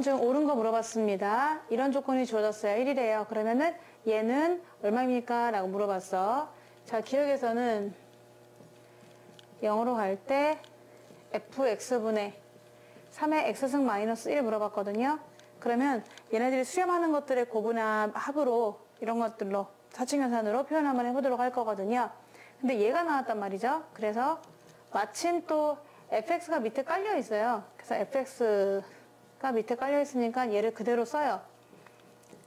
중 옳은 거 물어봤습니다. 이런 조건이 주어졌어요. 1이래요. 그러면은 얘는 얼마입니까? 라고 물어봤어. 자, 기억에서는 0으로 갈 때 fx분의 3의 x승 마이너스 1 물어봤거든요. 그러면 얘네들이 수렴하는 것들의 고분합 합으로 이런 것들로 사칙연산으로 표현 한번 해보도록 할 거거든요. 근데 얘가 나왔단 말이죠. 그래서 마침 또 fx가 밑에 깔려 있어요. 그래서 fx가 밑에 깔려 있으니까 얘를 그대로 써요.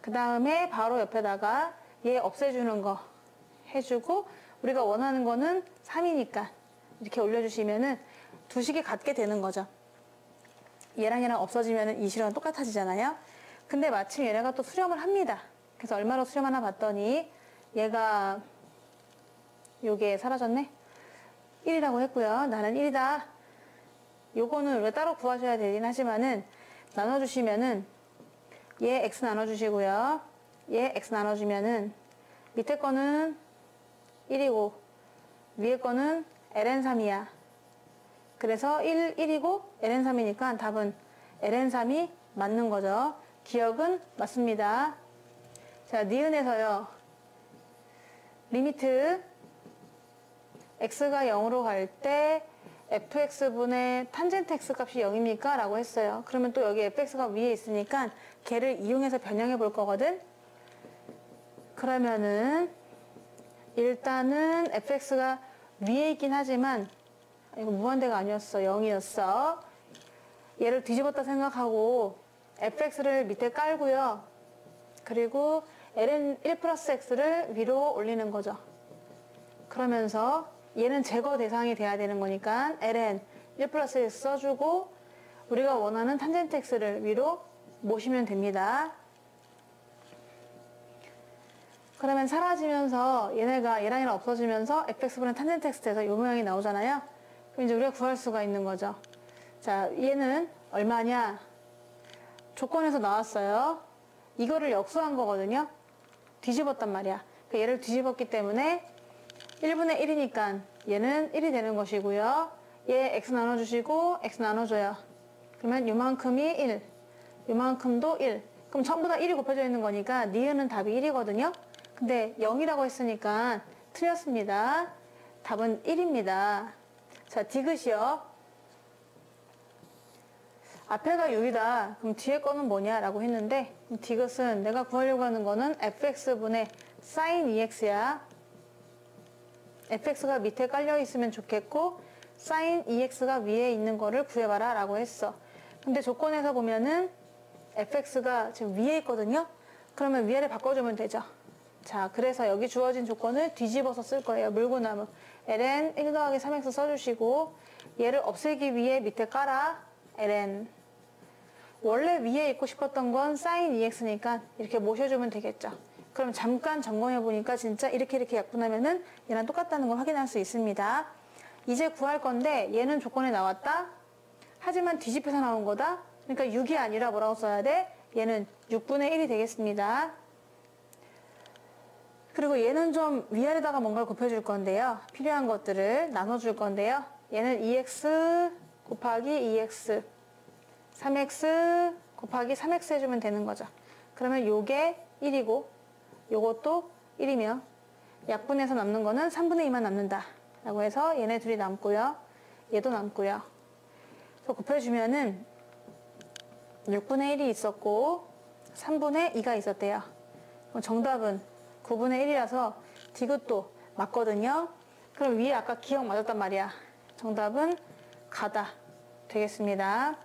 그 다음에 바로 옆에다가 얘 없애주는 거 해주고, 우리가 원하는 거는 3이니까 이렇게 올려주시면은 두 식이 같게 되는 거죠. 얘랑 얘랑 없어지면은 이 식은 똑같아지잖아요. 근데 마침 얘네가 또 수렴을 합니다. 그래서 얼마로 수렴하나 봤더니 얘가 요게 사라졌네. 1이라고 했고요. 나는 1이다. 요거는 왜 따로 구하셔야 되긴 하지만은 나눠주시면은 얘 x 나눠주시고요. 얘 x 나눠주면은 밑에 거는 1이고 위에 거는 ln3이야. 그래서 1이고 ln3이니까 답은 ln3이 맞는 거죠. 기억은 맞습니다. 자, 니은에서요. 리미트 x가 0으로 갈 때 fx분의 탄젠트 x 값이 0입니까? 라고 했어요. 그러면 또 여기 fx가 위에 있으니까 걔를 이용해서 변형해 볼 거거든. 그러면은 일단은 fx가 위에 있긴 하지만 이거 무한대가 아니었어. 0이었어. 얘를 뒤집었다 생각하고 fx를 밑에 깔고요. 그리고 ln 1 플러스 x를 위로 올리는 거죠. 그러면서 얘는 제거 대상이 돼야 되는 거니까 ln 1 플러스 x 써주고 우리가 원하는 탄젠트 x를 위로 모시면 됩니다. 그러면 사라지면서 얘네가 얘랑 얘랑 없어지면서 fx분의 탄젠트 x 돼서 이 모양이 나오잖아요. 그럼 이제 우리가 구할 수가 있는 거죠. 자, 얘는 얼마냐? 조건에서 나왔어요. 이거를 역수한 거거든요. 뒤집었단 말이야. 그러니까 얘를 뒤집었기 때문에 1분의 1이니까 얘는 1이 되는 것이고요. 얘 x 나눠주시고 x 나눠줘요. 그러면 요만큼이 1, 요만큼도 1. 그럼 전부 다 1이 곱해져 있는 거니까 니은은 답이 1이거든요. 근데 0이라고 했으니까 틀렸습니다. 답은 1입니다. 자, 디귿이요. 앞에가 6이다. 그럼 뒤에 거는 뭐냐? 라고 했는데 디귿은 내가 구하려고 하는 거는 fx분의 sin 2x야. fx가 밑에 깔려 있으면 좋겠고 sin 2x가 위에 있는 거를 구해봐라 라고 했어. 근데 조건에서 보면은 fx가 지금 위에 있거든요. 그러면 위에를 바꿔주면 되죠. 자, 그래서 여기 주어진 조건을 뒤집어서 쓸 거예요. 물구나무 ln 1 더하기 3x 써주시고 얘를 없애기 위해 밑에 깔아 ln. 원래 위에 있고 싶었던 건 sin 2x니까 이렇게 모셔주면 되겠죠. 그럼 잠깐 점검해 보니까 진짜 이렇게 약분하면은 얘랑 똑같다는 걸 확인할 수 있습니다. 이제 구할 건데 얘는 조건에 나왔다. 하지만 뒤집혀서 나온 거다. 그러니까 6이 아니라 뭐라고 써야 돼? 얘는 6분의 1이 되겠습니다. 그리고 얘는 좀 위아래다가 뭔가를 곱해줄 건데요. 필요한 것들을 나눠줄 건데요. 얘는 2x 곱하기 2x 3x 곱하기 3x 해주면 되는 거죠. 그러면 요게 1이고 요것도 1이며 약분해서 남는 거는 3분의 2만 남는다 라고 해서 얘네 둘이 남고요. 얘도 남고요. 그래서 곱해주면은 6분의 1이 있었고 3분의 2가 있었대요. 그럼 정답은 9분의 1이라서 디귿도 맞거든요. 그럼 위에 아까 기억 맞았단 말이야. 정답은 가다 되겠습니다.